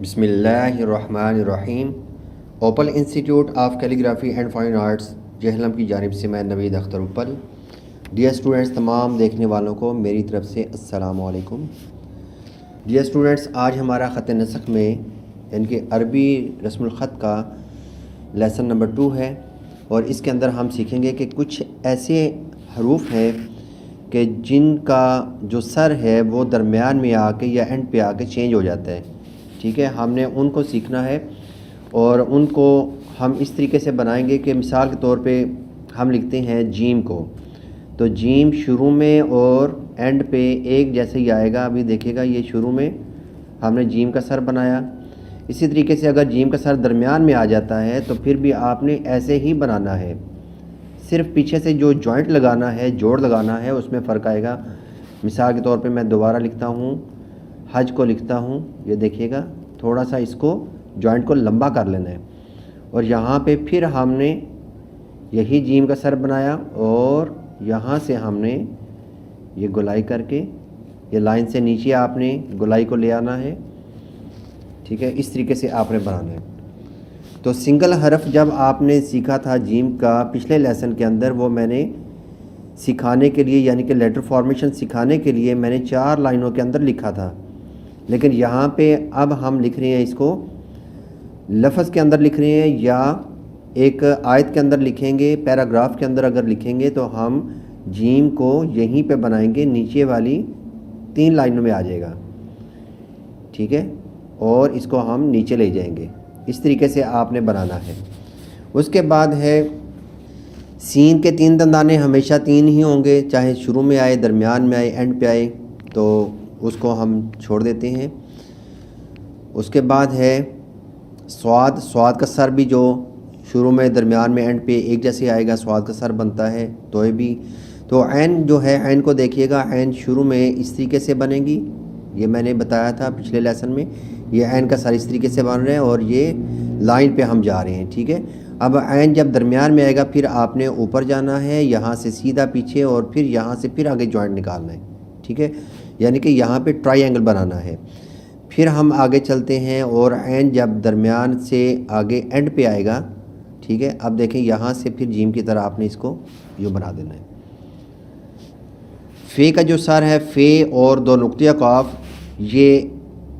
बिस्मिल्लाहिर्रहमानिर्रहीम। Opal institute of calligraphy and fine arts Jhelum की जानिब से मैं नवीद अख्तर उपल। डियर स्टूडेंट्स, तमाम देखने वालों को मेरी तरफ़ से अस्सलाम वालेकुम। डियर स्टूडेंट्स, आज हमारा ख़त नस्ख़ में यानी कि अरबी रस्मुल ख़त का लेसन नंबर 2 है और इसके अंदर हम सीखेंगे कि कुछ ऐसे हरूफ हैं कि जिनका जो सर है वो दरमियान में आके या एंड पे आके चेंज हो जाता है। ठीक है, हमने उनको सीखना है और उनको हम इस तरीके से बनाएंगे कि मिसाल के तौर पे हम लिखते हैं जीम को, तो जीम शुरू में और एंड पे एक जैसे ही आएगा। अभी देखिएगा, ये शुरू में हमने जीम का सर बनाया। इसी तरीके से अगर जीम का सर दरमियान में आ जाता है तो फिर भी आपने ऐसे ही बनाना है, सिर्फ पीछे से जो जॉइंट लगाना है, जोड़ लगाना है, उसमें फ़र्क आएगा। मिसाल के तौर पे मैं दोबारा लिखता हूँ, हज को लिखता हूँ। ये देखिएगा, थोड़ा सा इसको जॉइंट को लंबा कर लेना है और यहाँ पे फिर हमने यही जीम का सर बनाया और यहाँ से हमने ये गोलाई करके ये लाइन से नीचे आपने गोलाई को ले आना है। ठीक है, इस तरीके से आपने बनाना है। तो सिंगल हरफ जब आपने सीखा था जीम का पिछले लेसन के अंदर, वो मैंने सिखाने के लिए यानी कि लेटर फॉर्मेशन सिखाने के लिए मैंने 4 लाइनों के अंदर लिखा था। लेकिन यहाँ पे अब हम लिख रहे हैं इसको लफ्ज़ के अंदर लिख रहे हैं या एक आयत के अंदर लिखेंगे, पैराग्राफ के अंदर अगर लिखेंगे तो हम जीम को यहीं पे बनाएंगे, नीचे वाली 3 लाइनों में आ जाएगा। ठीक है, और इसको हम नीचे ले जाएंगे। इस तरीके से आपने बनाना है। उसके बाद है सीन के 3 दंदाने हमेशा 3 ही होंगे, चाहे शुरू में आए, दरमियान में आए, एंड पे आए, तो उसको हम छोड़ देते हैं। उसके बाद है स्वाद। स्वाद का सर भी जो शुरू में, दरमियान में, एंड पे एक जैसे आएगा, स्वाद का सर बनता है। तो ये भी, तो ऐन जो है, ऐन को देखिएगा, ऐन शुरू में इस तरीके से बनेगी। ये मैंने बताया था पिछले लेसन में, ये ऐन का सर इस तरीके से बन रहा है और ये लाइन पे हम जा रहे हैं। ठीक है, अब ऐन जब दरमियान में आएगा फिर आपने ऊपर जाना है, यहाँ से सीधा पीछे और फिर यहाँ से फिर आगे जॉइंट निकालना है। ठीक है, यानी कि यहाँ पे ट्रायंगल बनाना है। फिर हम आगे चलते हैं और ऐन जब दरमियान से आगे एंड पे आएगा, ठीक है, अब देखें यहाँ से फिर जीम की तरह आपने इसको यूँ बना देना है। फ़े का जो सर है, फ़े और 2 नुक्तिया काफ, ये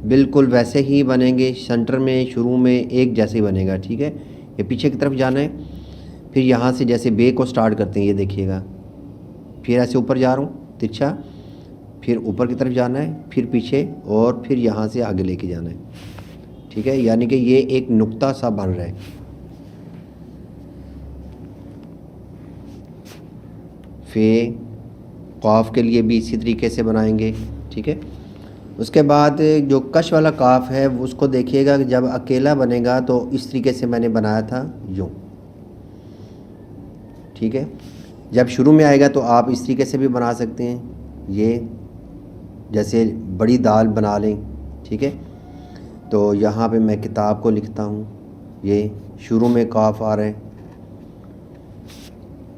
बिल्कुल वैसे ही बनेंगे, सेंटर में शुरू में एक जैसे ही बनेगा। ठीक है, ये पीछे की तरफ जाना है। फिर यहाँ से जैसे बे को स्टार्ट करते हैं, ये देखिएगा, फिर ऐसे ऊपर जा रहा हूँ तिरछा, फिर ऊपर की तरफ जाना है, फिर पीछे और फिर यहाँ से आगे लेके जाना है। ठीक है, यानी कि ये एक नुक्ता सा बन रहा है। फ़े काफ के लिए भी इसी तरीके से बनाएंगे। ठीक है, उसके बाद जो कश वाला काफ है उसको देखिएगा कि जब अकेला बनेगा तो इस तरीके से मैंने बनाया था, यूँ। ठीक है, जब शुरू में आएगा तो आप इस तरीके से भी बना सकते हैं, ये जैसे बड़ी दाल बना लें। ठीक है, तो यहाँ पे मैं किताब को लिखता हूँ, ये शुरू में काफ आ रहा है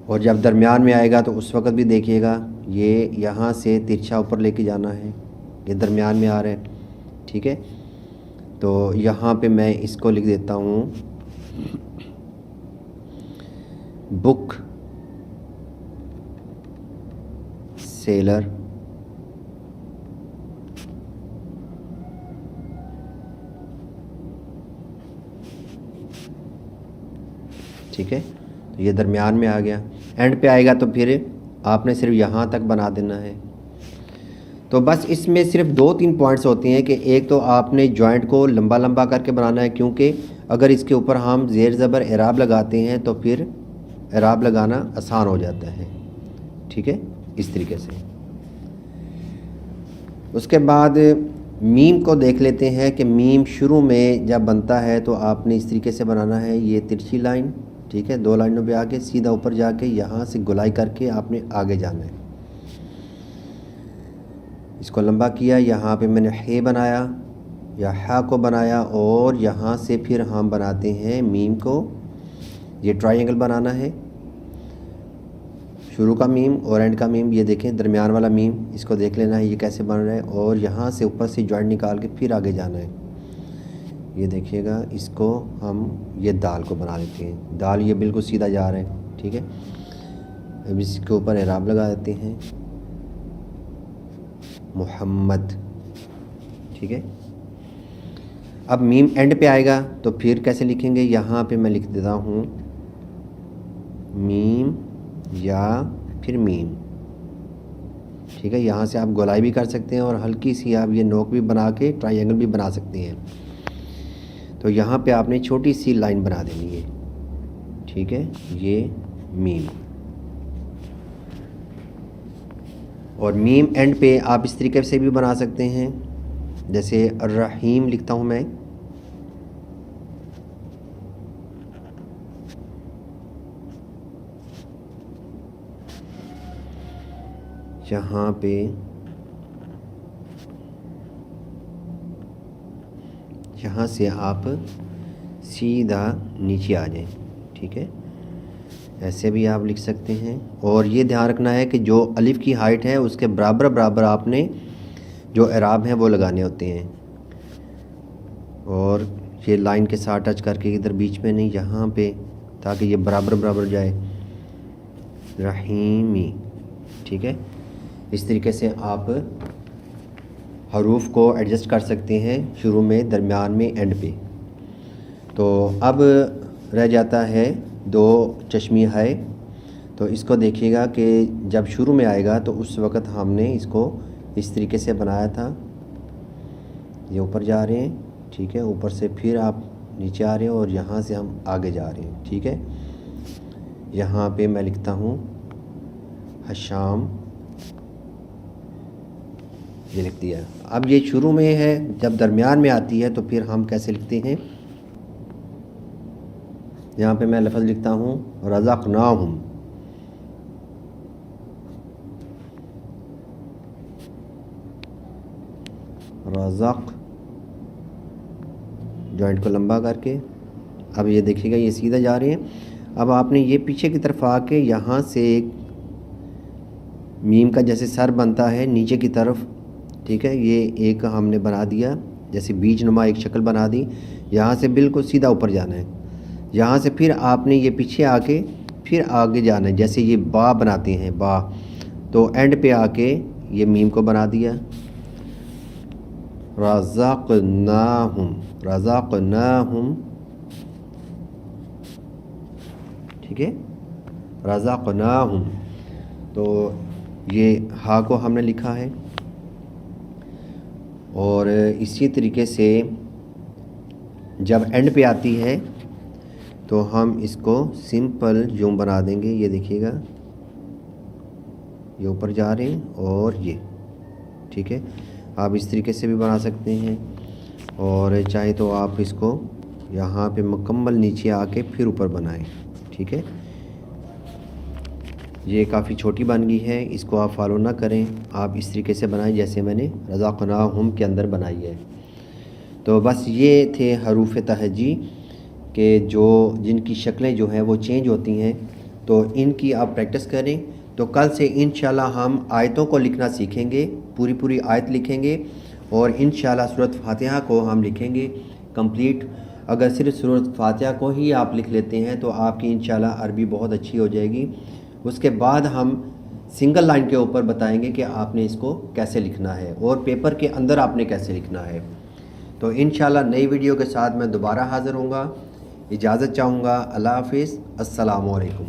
और जब दरमियान में आएगा तो उस वक़्त भी देखिएगा, ये यहाँ से तिरछा ऊपर लेके जाना है, ये दरमियान में आ रहा है। ठीक है, तो यहाँ पे मैं इसको लिख देता हूँ बुक सेलर। ठीक है, तो ये दरमियान में आ गया। एंड पे आएगा तो फिर आपने सिर्फ यहाँ तक बना देना है। तो बस इसमें सिर्फ 2-3 पॉइंट्स होते हैं कि एक तो आपने जॉइंट को लंबा लंबा करके बनाना है, क्योंकि अगर इसके ऊपर हम ज़ेर ज़बर एराब लगाते हैं तो फिर एराब लगाना आसान हो जाता है। ठीक है, इस तरीके से। उसके बाद मीम को देख लेते हैं कि मीम शुरू में जब बनता है तो आपने इस तरीके से बनाना है, ये तिरछी लाइन। ठीक है, 2 लाइनों पे आके सीधा ऊपर जाके यहाँ से गोलाई करके आपने आगे जाना है। इसको लंबा किया, यहाँ पे मैंने हे बनाया या हा को बनाया और यहाँ से फिर हम बनाते हैं मीम को। ये ट्रायंगल बनाना है, शुरू का मीम और एंड का मीम। ये देखें, दरमियान वाला मीम, इसको देख लेना है ये कैसे बन रहा है और यहाँ से ऊपर से जॉइंट निकाल के फिर आगे जाना है। ये देखिएगा, इसको हम ये दाल को बना देते हैं। दाल ये बिल्कुल सीधा जा रहा है, ठीक है। अब इसके ऊपर एराब लगा देते हैं मोहम्मद, ठीक है। अब मीम एंड पे आएगा तो फिर कैसे लिखेंगे, यहाँ पे मैं लिख देता हूँ मीम या फिर मीम, ठीक है। यहाँ से आप गोलाई भी कर सकते हैं और हल्की सी आप ये नोक भी बना के ट्रायंगल भी बना सकते हैं। तो यहाँ पे आपने छोटी सी लाइन बना देनी है, ठीक है। ये मीम, और मीम एंड पे आप इस तरीके से भी बना सकते हैं, जैसे रहीम लिखता हूँ मैं, यहाँ पे यहाँ से आप सीधा नीचे आ जाएं, ठीक है। ऐसे भी आप लिख सकते हैं। और ये ध्यान रखना है कि जो अलिफ की हाइट है उसके बराबर बराबर आपने जो एराब हैं वो लगाने होते हैं, और ये लाइन के साथ टच करके इधर बीच में नहीं, यहाँ पे, ताकि ये बराबर बराबर जाए। रहीमी, ठीक है। इस तरीके से आप हरूफ को एडजस्ट कर सकते हैं, शुरू में, दरमियान में, एंड पे। तो अब रह जाता है दो चश्मी है। तो इसको देखिएगा कि जब शुरू में आएगा तो उस वक़्त हमने इसको इस तरीके से बनाया था। ये ऊपर जा रहे हैं, ठीक है, ऊपर से फिर आप नीचे आ रहे हैं और यहाँ से हम आगे जा रहे हैं, ठीक है। यहाँ पे मैं लिखता हूँ हशाम, ये लिख दिया। अब ये शुरू में है, जब दरमियान में आती है तो फिर हम कैसे लिखते हैं, यहाँ पे मैं लफ्ज़ लिखता हूँ रज़क़नाहुम, रज़क़, जॉइंट को लंबा करके। अब ये देखिएगा ये सीधा जा रहे हैं। अब आपने ये पीछे की तरफ आके यहाँ से एक मीम का जैसे सर बनता है नीचे की तरफ, ठीक है, ये एक हमने बना दिया, जैसे बीज नुमा एक शक्ल बना दी। यहाँ से बिल्कुल सीधा ऊपर जाना है। यहाँ से फिर आपने ये पीछे आके फिर आगे जाना है, जैसे ये बा बनाते हैं, बा, तो एंड पे आके ये मीम को बना दिया। रज़क़नाहुम, रज़क़नाहुम, ठीक है, रज़क़नाहुम। तो ये हा को हमने लिखा है। और इसी तरीके से जब एंड पे आती है तो हम इसको सिंपल यूं बना देंगे। ये देखिएगा, ये ऊपर जा रहे हैं और ये, ठीक है। आप इस तरीके से भी बना सकते हैं, और चाहे तो आप इसको यहाँ पे मुकम्मल नीचे आके फिर ऊपर बनाएं, ठीक है। ये काफ़ी छोटी बन गई है, इसको आप फॉलो ना करें, आप इस तरीके से बनाएं जैसे मैंने रज़क़नाहुम के अंदर बनाई है। तो बस ये थे हरूफ तहजी के जो जिनकी शक्लें जो हैं वो चेंज होती हैं। तो इनकी आप प्रैक्टिस करें, तो कल से इंशाल्लाह हम आयतों को लिखना सीखेंगे, पूरी पूरी आयत लिखेंगे, और इंशाल्लाह सूरत फातिहा को हम लिखेंगे कंप्लीट। अगर सिर्फ सूरत फातिहा को ही आप लिख लेते हैं तो आपकी इंशाल्लाह अरबी बहुत अच्छी हो जाएगी। उसके बाद हम सिंगल लाइन के ऊपर बताएंगे कि आपने इसको कैसे लिखना है और पेपर के अंदर आपने कैसे लिखना है। तो इंशाल्लाह नई वीडियो के साथ मैं दोबारा हाज़िर होऊंगा। इजाज़त चाहूँगा। अल्लाह हाफ़िज़, अस्सलामु अलैकुम।